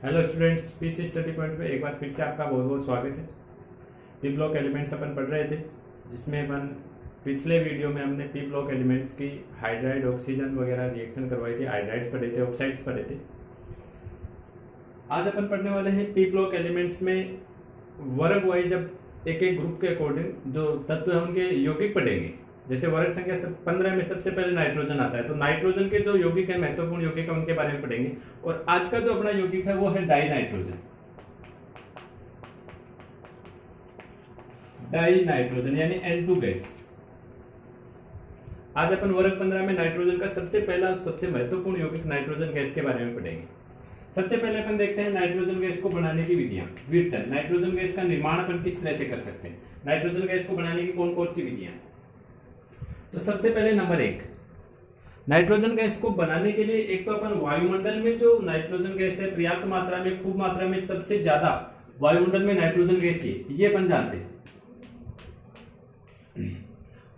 Hello students, PC study point पे एक बार फिर से आपका बहुत बहुत स्वागत है। पी ब्लॉक एलिमेंट्स अपन पढ़ रहे थे, जिसमें अपन पिछले वीडियो में हमने पी ब्लॉक एलिमेंट्स की हाइड्राइड ऑक्सीजन वगैरह रिएक्शन करवाई थी, हाइड्राइड्स पढ़े थे, ऑक्साइड्स पढ़े थे। आज अपन पढ़ने वाले हैं पी ब्लॉक एलिमेंट्स में वर्ग वाइज, जब एक एक ग्रुप के अकॉर्डिंग जो तत्व है उनके यौगिक पढ़ेंगे। जैसे वर्ग संख्या 15 में सबसे पहले नाइट्रोजन आता है, तो नाइट्रोजन के जो यौगिक है, महत्वपूर्ण यौगिक है, उनके बारे में पढ़ेंगे। और आज का जो अपना यौगिक है वो है डाई नाइट्रोजन। डाई नाइट्रोजन यानी N2 गैस। आज अपन वर्ग 15 में नाइट्रोजन का सबसे पहला सबसे महत्वपूर्ण यौगिक नाइट्रोजन गैस के बारे में पढ़ेंगे। सबसे पहले अपन देखते हैं नाइट्रोजन गैस को बनाने की विधियां। विरचन, नाइट्रोजन गैस का निर्माण अपन किस तरह से कर सकते हैं, नाइट्रोजन गैस को बनाने की कौन कौन सी विधियां। तो सबसे पहले नंबर 1, नाइट्रोजन गैस को बनाने के लिए एक तो अपन वायुमंडल में जो नाइट्रोजन गैस है पर्याप्त मात्रा में, खूब मात्रा में, सबसे ज्यादा वायुमंडल में नाइट्रोजन गैस ये अपन जानते हैं।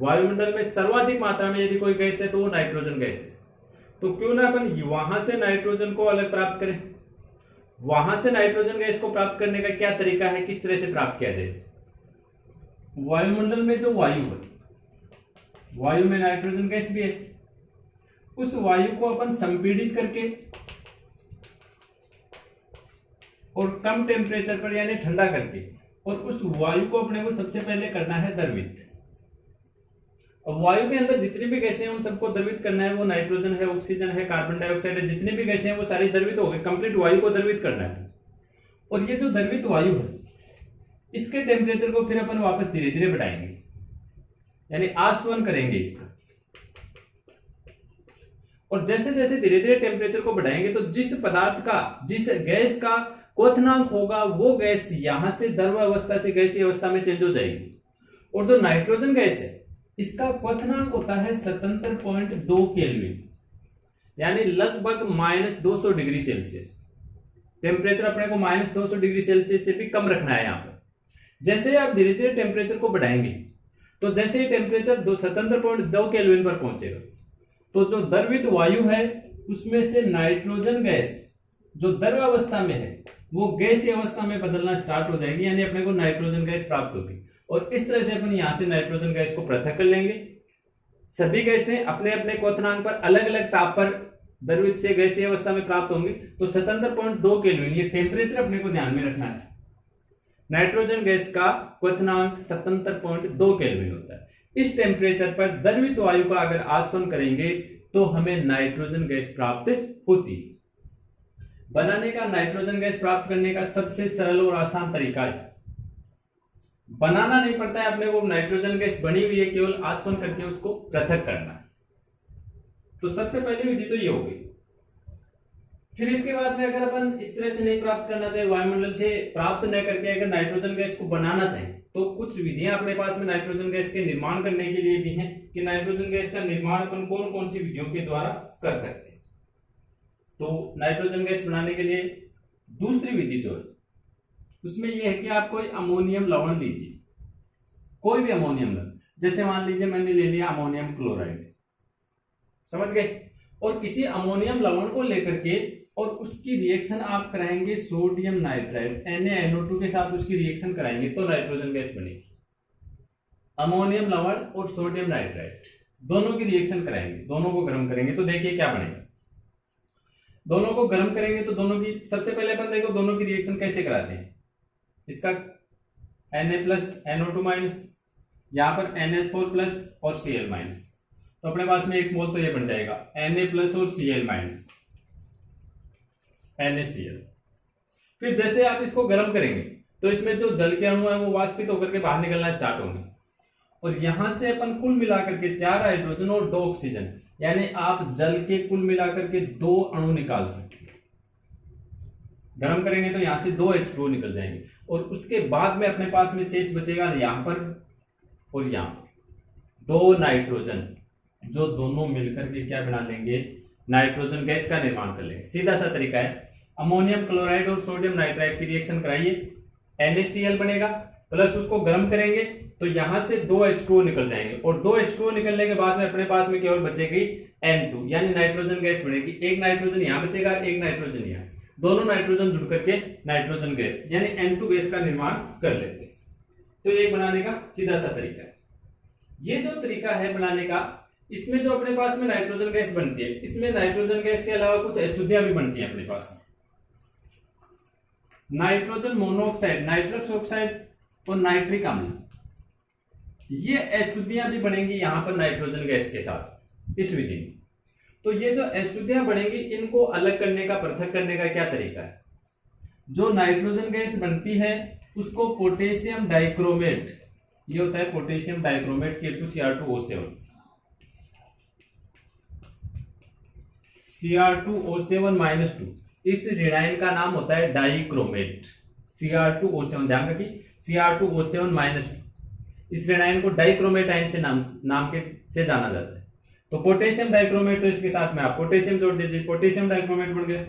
वायुमंडल में सर्वाधिक मात्रा में यदि कोई गैस है तो वो नाइट्रोजन गैस है। तो क्यों ना अपन वहां से नाइट्रोजन को अलग प्राप्त करें। वहां से नाइट्रोजन गैस को प्राप्त करने का क्या तरीका है, किस तरह से प्राप्त किया जाए। वायुमंडल में जो वायु है, वायु में नाइट्रोजन गैस भी है, उस वायु को अपन संपीड़ित करके और कम टेम्परेचर पर यानी ठंडा करके, और उस वायु को अपने को सबसे पहले करना है द्रवित। अब वायु के अंदर जितनी भी गैसें हैं उन सबको द्रवित करना है। वो नाइट्रोजन है, ऑक्सीजन है, कार्बन डाइऑक्साइड है, जितनी भी गैसें हैं वो सारी द्रवित हो गई। कंप्लीट वायु को द्रवित करना है। और ये जो द्रवित वायु है इसके टेम्परेचर को फिर अपन वापस धीरे धीरे बढ़ाएंगे, यानी आसवन करेंगे इसका। और जैसे जैसे धीरे धीरे टेम्परेचर को बढ़ाएंगे तो जिस पदार्थ का, जिस गैस का क्वथनांक होगा वो गैस यहां से द्रव अवस्था से गैसीय अवस्था में चेंज हो जाएगी। और जो नाइट्रोजन गैस है इसका क्वथनांक होता है 77.2 केल्विन, यानी लगभग -200 डिग्री सेल्सियस। टेम्परेचर अपने को -200 डिग्री सेल्सियस से भी कम रखना है। यहां पर जैसे आप धीरे धीरे टेम्परेचर को बढ़ाएंगे तो जैसे ही टेम्परेचर 77.2 केल्विन पर पहुंचेगा तो जो द्रवित वायु है उसमें से नाइट्रोजन गैस जो द्रव अवस्था में है वो गैसीय अवस्था में बदलना स्टार्ट हो जाएगी, यानी अपने को नाइट्रोजन गैस प्राप्त होगी। और इस तरह से अपन यहां से नाइट्रोजन गैस को पृथक कर लेंगे। सभी गैसें अपने अपने क्वथनांक पर अलग अलग ताप पर द्रवित से गैसीय अवस्था में प्राप्त होंगी। तो 77.2 केल्विन ये टेम्परेचर अपने को ध्यान में रखना है। नाइट्रोजन गैस का क्वथनांक 77.2 केल्विन होता है। इस टेम्परेचर पर द्रवित वायु का अगर आसवन करेंगे तो हमें नाइट्रोजन गैस प्राप्त होती है। बनाने का नाइट्रोजन गैस प्राप्त करने का सबसे सरल और आसान तरीका है, बनाना नहीं पड़ता है अपने को, नाइट्रोजन गैस बनी हुई है, केवल आसवन करके उसको पृथक करना है। तो सबसे पहली विधि तो ये होगी। फिर इसके बाद में अगर अपन इस तरह से नहीं प्राप्त करना चाहिए, वायुमंडल से प्राप्त न करके अगर नाइट्रोजन गैस को बनाना चाहिए तो कुछ विधियां अपने पास में नाइट्रोजन गैस के निर्माण करने के लिए भी हैं कि नाइट्रोजन गैस का निर्माण अपन कौन कौन सी विधियों के द्वारा कर सकते हैं। तो नाइट्रोजन गैस बनाने के लिए दूसरी विधि जो है उसमें यह है कि आप कोई अमोनियम लवण लीजिए, कोई भी अमोनियम लवण। जैसे मान लीजिए मैंने ले लिया अमोनियम क्लोराइड, समझ गए। और किसी अमोनियम लवण को लेकर के और उसकी रिएक्शन आप कराएंगे सोडियम नाइट्राइड NaNO2 के साथ, उसकी रिएक्शन कराएंगे तो नाइट्रोजन गैस बनेगी। अमोनियम लवण और सोडियम नाइट्राइड दोनों की रिएक्शन कराएंगे, दोनों को गर्म करेंगे तो देखिए क्या बनेगा। दोनों को गर्म करेंगे तो दोनों की, सबसे पहले अपन देखो दोनों की रिएक्शन कैसे कराते हैं। इसका Na+NO2-, यहां पर NH4+ और Cl-, तो अपने पास में एक मोल तो ये बन जाएगा Na+ और Cl-, NaCl। फिर जैसे आप इसको गर्म करेंगे तो इसमें जो जल के अणु है वो वाष्पित होकर के बाहर निकलना स्टार्ट होंगे। और यहां से अपन कुल मिलाकर के 4 हाइड्रोजन और 2 ऑक्सीजन, यानी आप जल के कुल मिलाकर के 2 अणु निकाल सकते हैं। गर्म करेंगे तो यहां से 2 H2O निकल जाएंगे। और उसके बाद में अपने पास में शेष बचेगा यहां पर और यहां 2 नाइट्रोजन, जो दोनों मिलकर के क्या बना लेंगे, नाइट्रोजन गैस का निर्माण कर लेंगे। सीधा सा तरीका है, अमोनियम क्लोराइड और सोडियम नाइट्राइड की रिएक्शन कराइए, NaCl बनेगा, प्लस उसको गर्म करेंगे तो यहां से 2H2O निकल जाएंगे और 2H2O निकलने के बाद में अपने पास में केवल बचेगी N2 यानी नाइट्रोजन गैस बनेगी। एक नाइट्रोजन यहां बचेगा, एक नाइट्रोजन यहां, दोनों नाइट्रोजन जुड़ करके नाइट्रोजन गैस यानी N2 गैस का निर्माण कर लेते हैं। तो ये बनाने का सीधा सा तरीका है। ये जो तरीका है बनाने का, इसमें जो अपने पास में नाइट्रोजन गैस बनती है, इसमें नाइट्रोजन गैस के अलावा कुछ अशुद्धियां भी बनती हैं अपने पास में। नाइट्रोजन मोनोऑक्साइड, नाइट्रस ऑक्साइड और नाइट्रिक अम्ल, ये अशुद्धियां भी बनेंगी यहां पर नाइट्रोजन गैस के साथ इस विधि में। तो ये जो अशुद्धियां बनेंगी, इनको अलग करने का, पृथक करने का क्या तरीका है? जो नाइट्रोजन गैस बनती है उसको पोटेशियम डाइक्रोमेट, ये होता है पोटेशियम डाइक्रोमेट K2Cr2O7, Cr2O7-2, इस ऋणायन का नाम होता है डाइक्रोमेट Cr2O7। ध्यान रखिए Cr2O7-2, इस ऋणायन को डाइक्रोमेट आयन से नाम के से जाना जाता है। तो पोटेशियम डाइक्रोमेट, तो इसके साथ में आप पोटेशियम जोड़ दीजिए, पोटेशियम डाइक्रोमेट बन गया।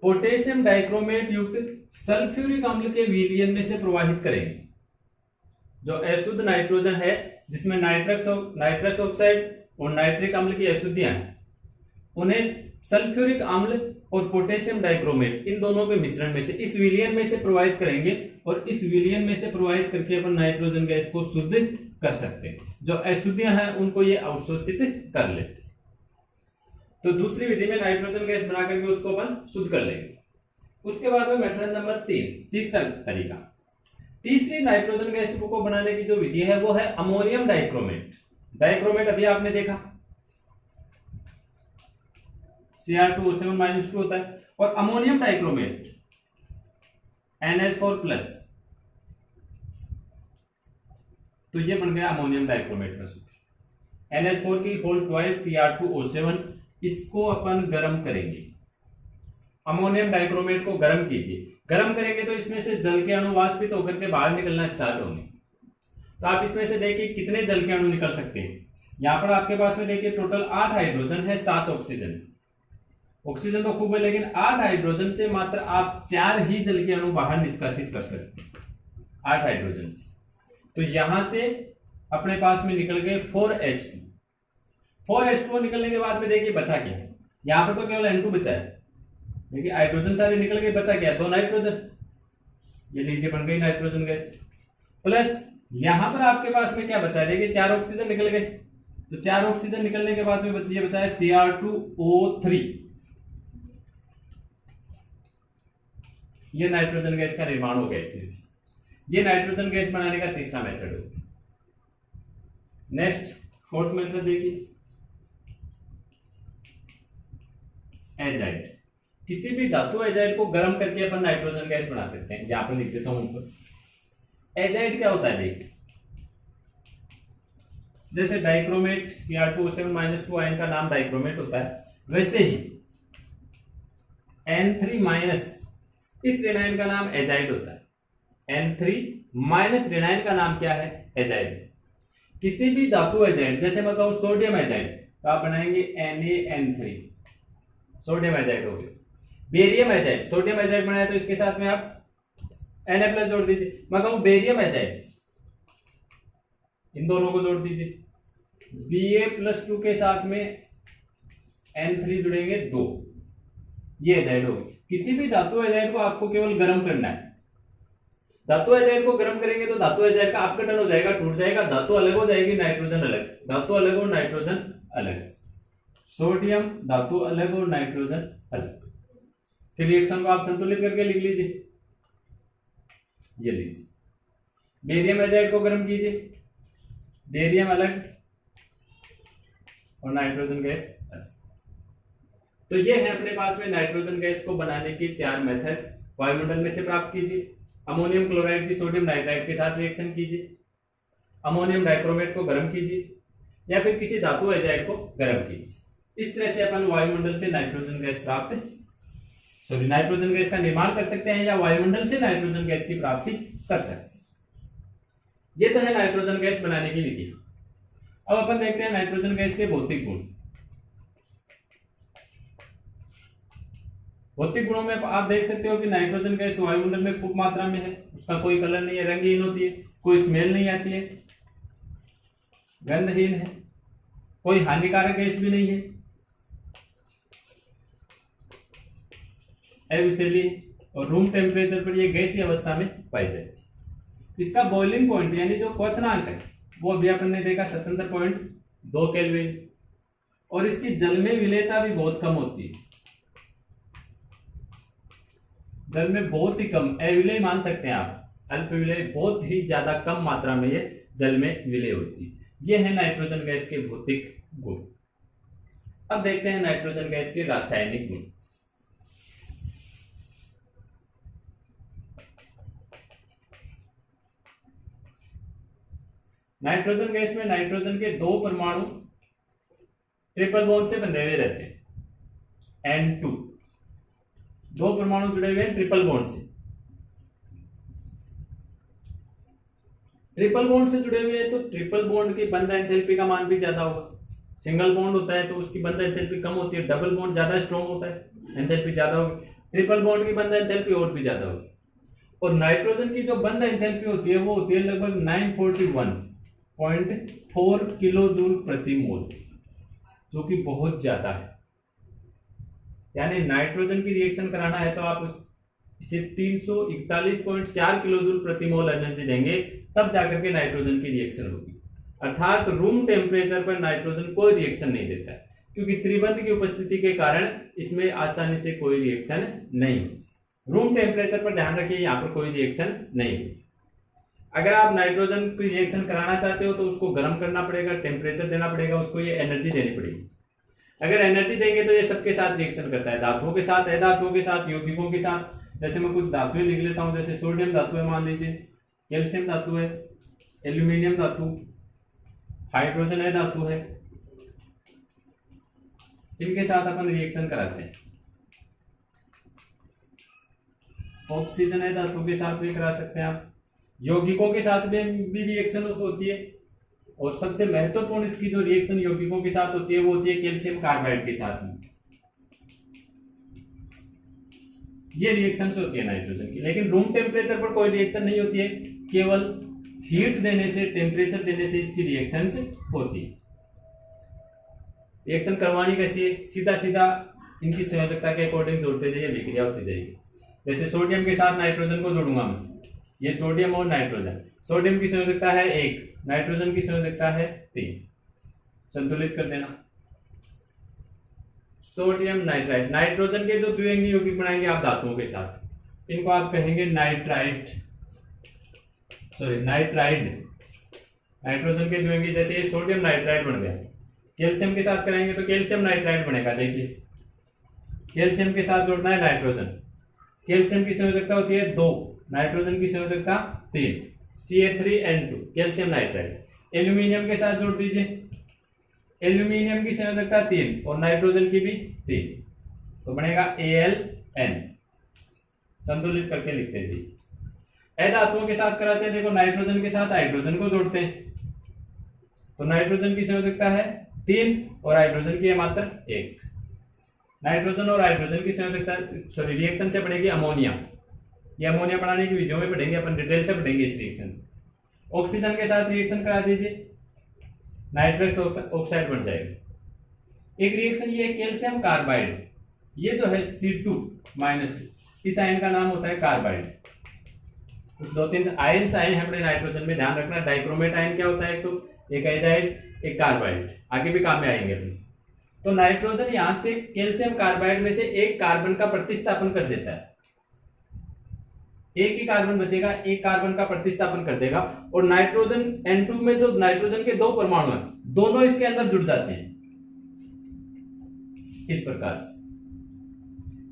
पोटेशियम डाइक्रोमेट युक्त सल्फ्यूरिक अम्ल के विलयन में से प्रवाहित करेंगे। जो अशुद्ध नाइट्रोजन है जिसमें नाइट्रस ऑक्साइड और नाइट्रिक अम्ल की अशुद्धियां हैं, उन्हें सल्फ्यूरिक अम्ल और पोटेशियम डाइक्रोमेट, इन दोनों के मिश्रण में से, इस विलयन में से प्रवाहित करेंगे और इस विलयन में से प्रवाहित करके अपन नाइट्रोजन गैस को शुद्ध कर सकते हैं। जो अशुद्धियां हैं उनको ये अवशोषित कर लेते हैं। तो दूसरी विधि में नाइट्रोजन गैस बना करके उसको अपन शुद्ध कर लेंगे। उसके बाद में मेथड नंबर 3, तीसरा तरीका, तीसरी नाइट्रोजन गैस को बनाने की जो विधि है वो है अमोनियम डाइक्रोमेट। डाइक्रोमेट अभी आपने देखा Cr2O7-2 होता है, और अमोनियम डाइक्रोमेट NH4+, तो ये बन गया अमोनियम डाइक्रोमेट का सूत्र। NH4 की होल ट्वाइस Cr2O7, इसको अपन गर्म करेंगे। अमोनियम डाइक्रोमेट को गर्म कीजिए, गर्म करेंगे तो इसमें से जल के अणु वाष्पित होकर के बाहर निकलना स्टार्ट होंगे। तो आप इसमें से देखिए कितने जल के अणु निकल सकते हैं। यहां पर आपके पास में देखिए टोटल 8 हाइड्रोजन है, 7 ऑक्सीजन। ऑक्सीजन तो खूब है, लेकिन 8 हाइड्रोजन से मात्र आप 4 ही जल के अणु बाहर निष्कासित कर सकते हैं 8 हाइड्रोजन से। तो यहां से अपने पास में निकल गए 4H2। 4H2 निकलने के बाद में देखिए बचा क्या है, यहां पर तो केवल N2 बचा है। देखिए हाइड्रोजन सारे निकल गए, बचा क्या, 2 नाइट्रोजन। ये लीजिए बन गई नाइट्रोजन गैस। प्लस यहां पर आपके पास में क्या बचा है, देखिए 4 ऑक्सीजन निकल गए। तो 4 ऑक्सीजन निकलने के बाद में बचा है Cr2O3। ये नाइट्रोजन गैस का निर्माण हो गया इसमें। ये नाइट्रोजन गैस बनाने का तीसरा मेथड होगा। नेक्स्ट फोर्थ मेथड देखिए, एजाइड। किसी भी धातु एजाइड को गर्म करके अपन नाइट्रोजन गैस बना सकते हैं। यहां पर लिख देता हूं ऊपर। एजाइड क्या होता है देखिए, जैसे डाइक्रोमेट Cr2O7-2 आयन का नाम डाइक्रोमेट होता है, वैसे ही N3- इस ऋणायन का नाम एजाइड होता है। N3- ऋणायन का नाम क्या है, एजाइड। किसी भी धातु एजाइड, जैसे मैं कहूं सोडियम एजाइड, तो आप बनाएंगे NaN3, सोडियम एजाइड हो गया। बेरियम एजाइड, सोडियम एजाइड बनाया तो इसके साथ में आप Na+ जोड़ दीजिए। मैं कहूं बेरियम एजाइड, इन दोनों को जोड़ दीजिए। Ba+2 के साथ में N3 जुड़ेंगे 2, ये एजाइड होगी। किसी भी धातु एजाइड को आपको केवल गर्म करना है। धातु एजाइड को गर्म करेंगे तो धातु एजाइड का अपघटन हो जाएगा, टूट जाएगा, धातु अलग हो जाएगी, नाइट्रोजन अलग, धातु अलग और नाइट्रोजन अलग, सोडियम धातु अलग और नाइट्रोजन अलग। फिर रिएक्शन को आप संतुलित करके लिख लीजिए, ये लीजिए। बेरियम एजाइड को गर्म कीजिए, बेरियम अलग और नाइट्रोजन गैस अलग। तो ये है अपने पास में नाइट्रोजन गैस को बनाने के 4 मेथड। वायुमंडल में से प्राप्त कीजिए, अमोनियम क्लोराइड की सोडियम नाइट्राइड के साथ रिएक्शन कीजिए, अमोनियम डाइक्रोमेट को गर्म कीजिए, या फिर किसी धातु एजाइड को गर्म कीजिए। इस तरह से अपन वायुमंडल से नाइट्रोजन गैस नाइट्रोजन गैस का निर्माण कर सकते हैं, या वायुमंडल से नाइट्रोजन गैस की प्राप्ति कर सकते हैं। ये तो है नाइट्रोजन गैस बनाने की विधि। अब अपन देखते हैं नाइट्रोजन गैस के भौतिक गुण। भौतिक गुणों में आप देख सकते हो कि नाइट्रोजन गैस वायुमंडल में खूब मात्रा में है, उसका कोई कलर नहीं है, रंगहीन होती है, कोई स्मेल नहीं आती है, गंधहीन है, कोई हानिकारक गैस भी नहीं है, अविषैली, और रूम टेम्परेचर पर यह गैसीय अवस्था में पाई जाती है। इसका बॉइलिंग पॉइंट यानी जो क्वथनांक है वो अभी अपन ने देखा 77.2 केल्विन, और इसकी जल में विलेयता भी बहुत कम होती है, जल में बहुत ही कम, अविलेय मान सकते हैं आप, अल्प विलेय, बहुत ही ज्यादा कम मात्रा में ये जल में विलेय होती है। ये है नाइट्रोजन गैस के भौतिक गुण। अब देखते हैं नाइट्रोजन गैस के रासायनिक गुण। नाइट्रोजन गैस में नाइट्रोजन के दो परमाणु ट्रिपल बॉन्ड से बंधे हुए रहते हैं, N2, दो परमाणु जुड़े हुए हैं ट्रिपल बॉन्ड से। ट्रिपल बॉन्ड से जुड़े हुए हैं तो ट्रिपल बॉन्ड की बंध एंथैल्पी का मान भी ज्यादा होगा। सिंगल बॉन्ड होता है तो उसकी बंध एंथैल्पी कम होती है, डबल बॉन्ड ज्यादा स्ट्रॉन्ग होता है, एंथैल्पी ज्यादा होगी, ट्रिपल बॉन्ड की बंध एंथैल्पी और भी ज्यादा होगी। और नाइट्रोजन की जो बंध एंथैल्पी होती है वो होती है लगभग 941.4 किलो जूल प्रति मोल, जो कि बहुत ज्यादा है। यानी नाइट्रोजन की रिएक्शन कराना है तो आप इसे 341.4 किलो जूल प्रति मोल एनर्जी देंगे, तब जाकर के नाइट्रोजन की रिएक्शन होगी। अर्थात रूम टेम्परेचर पर नाइट्रोजन कोई रिएक्शन नहीं देता है, क्योंकि त्रिबंध की उपस्थिति के कारण इसमें आसानी से कोई रिएक्शन नहीं होती। रूम टेम्परेचर पर ध्यान रखिए, यहाँ पर कोई रिएक्शन नहीं होती। अगर आप नाइट्रोजन की रिएक्शन कराना चाहते हो तो उसको गर्म करना पड़ेगा, टेम्परेचर देना पड़ेगा, उसको ये एनर्जी देनी पड़ेगी। अगर एनर्जी देंगे तो ये सबके साथ रिएक्शन करता है, धातुओं के साथ, अधातुओं के साथ, यौगिकों के साथ। जैसे मैं कुछ धातुएं लिख लेता हूं, जैसे सोडियम धातु है, मान लीजिए, कैल्शियम धातु है, एल्यूमिनियम धातु, हाइड्रोजन है धातु है, इनके साथ अपन रिएक्शन कराते हैं। ऑक्सीजन है धातु के साथ भी करा सकते हैं आप, यौगिकों के साथ में भी रिएक्शन होती है। और सबसे महत्वपूर्ण इसकी जो रिएक्शन यौगिकों के साथ होती है वो होती है कैल्शियम कार्बाइड के साथ में। ये रिएक्शंस होती है नाइट्रोजन की, लेकिन रूम टेम्परेचर पर कोई रिएक्शन नहीं होती है, केवल हीट देने से, टेम्परेचर देने से इसकी रिएक्शंस होती है। रिएक्शन करवानी कैसी है? सीधा सीधा इनकी संयोजकता के अकॉर्डिंग जोड़ते जाइए, विक्रिया होती जाएगी। जैसे सोडियम के साथ नाइट्रोजन को जोड़ूंगा मैं, ये सोडियम और नाइट्रोजन, सोडियम की संयोजकता है 1, नाइट्रोजन की संयोजकता है 3, संतुलित कर देना। सोडियम नाइट्राइड, नाइट्रोजन के जो द्विअंगी यौगिक बनाएंगे आप धातुओं के साथ, इनको आप कहेंगे नाइट्राइड, नाइट्राइड। नाइट्रोजन के द्विअंगी, जैसे ये सोडियम नाइट्राइड बन गया, कैल्शियम के साथ कराएंगे तो कैल्शियम नाइट्राइड बनेगा। देखिए, कैल्शियम के साथ जोड़ना है नाइट्रोजन, कैल्शियम की संयोजकता होती है 2, नाइट्रोजन की संयोजकता 3, Ca3N2, कैल्शियम नाइट्राइड। एल्यूमिनियम के साथ जोड़ दीजिए, एल्यूमिनियम की संयोजकता 3 और नाइट्रोजन की भी 3, तो बनेगा Al(N). संतुलित करके लिखते जाइए। अधातुओं के साथ कराते हैं, देखो नाइट्रोजन के साथ हाइड्रोजन को जोड़ते हैं, तो नाइट्रोजन की संयोजकता है 3 और हाइड्रोजन की है मात्र 1। नाइट्रोजन और हाइड्रोजन की संयोजकता रिएक्शन से बनेगी अमोनिया। ये अमोनिया बनाने की विधियों में पढ़ेंगे अपन, डिटेल से पढ़ेंगे इस रिएक्शन। ऑक्सीजन के साथ रिएक्शन करा दीजिए, नाइट्रस ऑक्साइड बन जाएगा। एक रिएक्शन ये है कैल्शियम कार्बाइड, ये जो है C2-2, इस आयन का नाम होता है कार्बाइड। कुछ 2-3 आयन्स आए हैं अपने नाइट्रोजन में, ध्यान रखना। डाइक्रोमेट आयन क्या होता है? एक तो एक एजाइड, एक कार्बाइड, आगे भी काम में आएंगे अपने। तो नाइट्रोजन यहां से कैल्शियम कार्बाइड में से एक कार्बन का प्रतिस्थापन कर देता है, एक ही कार्बन बचेगा, एक कार्बन का प्रतिस्थापन कर देगा, और नाइट्रोजन N2 में जो नाइट्रोजन के 2 परमाणु हैं, दोनों इसके अंदर जुड़ जाते हैं। इस प्रकार से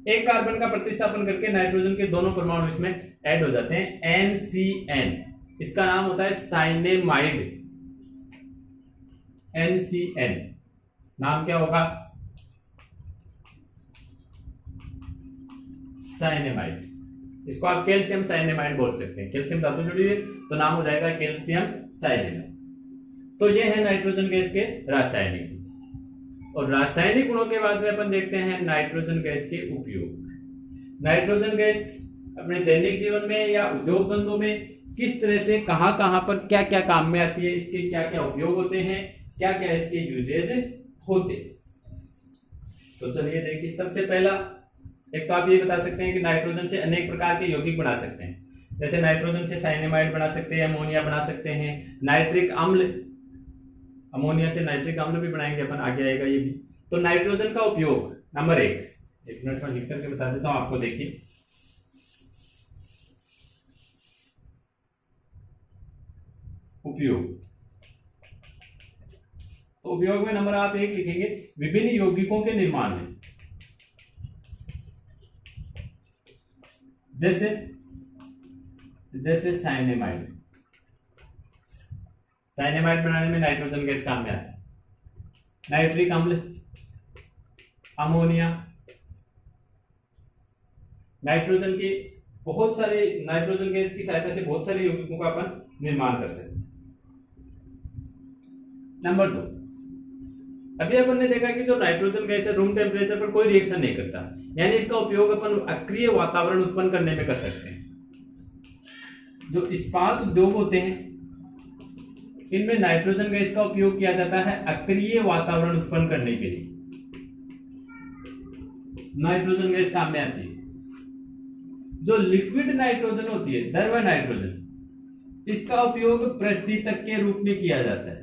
एक कार्बन का प्रतिस्थापन करके नाइट्रोजन के दोनों परमाणु इसमें ऐड हो जाते हैं, NCN। इसका नाम होता है साइनेमाइड, NCN नाम क्या होगा? साइनेमाइड। इसको आप कैल्शियम साइनेमाइड बोल सकते हैं, कैल्शियम धातु जुड़ी है तो नाम हो जाएगा कैल्शियम साइनेमाइड। तो ये है नाइट्रोजन गैस के रासायनिक। और रासायनिक गुणों के बाद में अपन देखते हैं नाइट्रोजन गैस के उपयोग। नाइट्रोजन गैस अपने दैनिक जीवन में या उद्योग धंधों में किस तरह से कहां कहां पर क्या क्या काम में आती है, इसके क्या क्या उपयोग होते हैं, क्या क्या इसके यूजेज होते हैं। तो चलिए देखिए, सबसे पहला एक तो आप ये बता सकते हैं कि नाइट्रोजन से अनेक प्रकार के यौगिक बना सकते हैं। जैसे नाइट्रोजन से साइनेमाइड बना सकते हैं, अमोनिया बना सकते हैं, नाइट्रिक अम्ल, अमोनिया से नाइट्रिक अम्ल भी बनाएंगे अपन, आगे आएगा ये भी। तो नाइट्रोजन का उपयोग नंबर एक मिनट में लिख करके बता देता हूं आपको। देखिए, उपयोग, तो उपयोग में नंबर आप एक लिखेंगे, विभिन्न यौगिकों के निर्माण में। जैसे साइनेमाइड, साइनेमाइड बनाने में नाइट्रोजन गैस काम में आता है। नाइट्रिक अम्ल, अमोनिया, नाइट्रोजन के बहुत सारे, नाइट्रोजन गैस की सहायता से बहुत सारे यौगिकों का अपन निर्माण कर सकते हैं। नंबर 2, अभी अपन ने देखा कि जो नाइट्रोजन गैस है रूम टेम्परेचर पर कोई रिएक्शन नहीं करता, यानी इसका उपयोग अपन अक्रिय वातावरण उत्पन्न करने में कर सकते हैं। जो इस्पात उद्योग होते हैं इनमें नाइट्रोजन गैस का उपयोग किया जाता है अक्रिय वातावरण उत्पन्न करने के लिए। नाइट्रोजन गैस काम में आती है। जो लिक्विड नाइट्रोजन होती है, द्रव नाइट्रोजन, इसका उपयोग प्रशीतक के रूप में किया जाता है।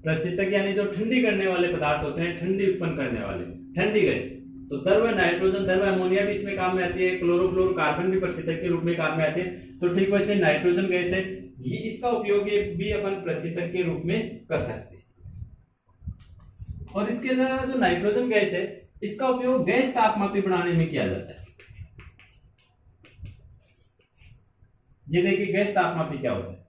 प्रशीतक यानी जो ठंडी करने वाले पदार्थ होते हैं, ठंडी उत्पन्न करने वाले, ठंडी गैस। तो द्रव नाइट्रोजन, द्रव अमोनिया भी इसमें काम में आती है, क्लोरोफ्लोरोकार्बन भी प्रशीतक के रूप में काम में आते हैं। तो ठीक वैसे नाइट्रोजन गैस है, ये इसका उपयोग भी अपन प्रशीतक के रूप में कर सकते हैं। और इसके अलावा जो नाइट्रोजन गैस है, इसका उपयोग गैस तापमापी बनाने में किया जाता है। ये देखिए, गैस तापमापी क्या होता है।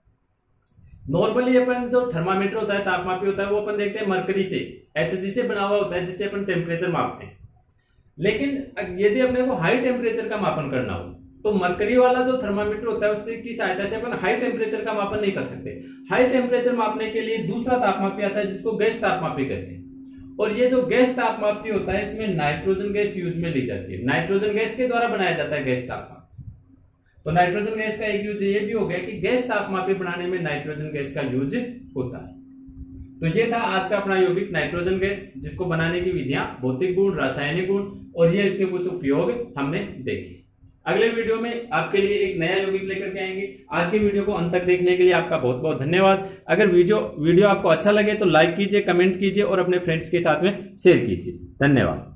नॉर्मली अपन जो थर्मामीटर होता है, तापमापी होता है, वो अपन देखते हैं मरकरी से, Hg से बना हुआ होता है, जिससे अपन टेम्परेचर मापते हैं। लेकिन यदि अपने को हाई टेम्परेचर का मापन करना हो तो मरकरी वाला जो थर्मामीटर होता है उससे की सहायता से अपन हाई टेम्परेचर का मापन नहीं कर सकते। हाई टेम्परेचर मापने के लिए दूसरा तापमापी आता है जिसको गैस तापमापी कहते हैं। और ये जो गैस तापमापी होता है, इसमें नाइट्रोजन गैस यूज में ली जाती है। नाइट्रोजन गैस के द्वारा बनाया जाता है गैस तापमापी। तो नाइट्रोजन गैस का एक यूज ये भी हो गया कि गैस तापमापी बनाने में नाइट्रोजन गैस का यूज होता है। तो ये था आज का अपना यौगिक नाइट्रोजन गैस, जिसको बनाने की विधियां, भौतिक गुण, रासायनिक गुण और ये इसके कुछ उपयोग हमने देखे। अगले वीडियो में आपके लिए एक नया यौगिक लेकर के आएंगे। आज के वीडियो को अंत तक देखने के लिए आपका बहुत बहुत धन्यवाद। अगर वीडियो आपको अच्छा लगे तो लाइक कीजिए, कमेंट कीजिए और अपने फ्रेंड्स के साथ में शेयर कीजिए। धन्यवाद।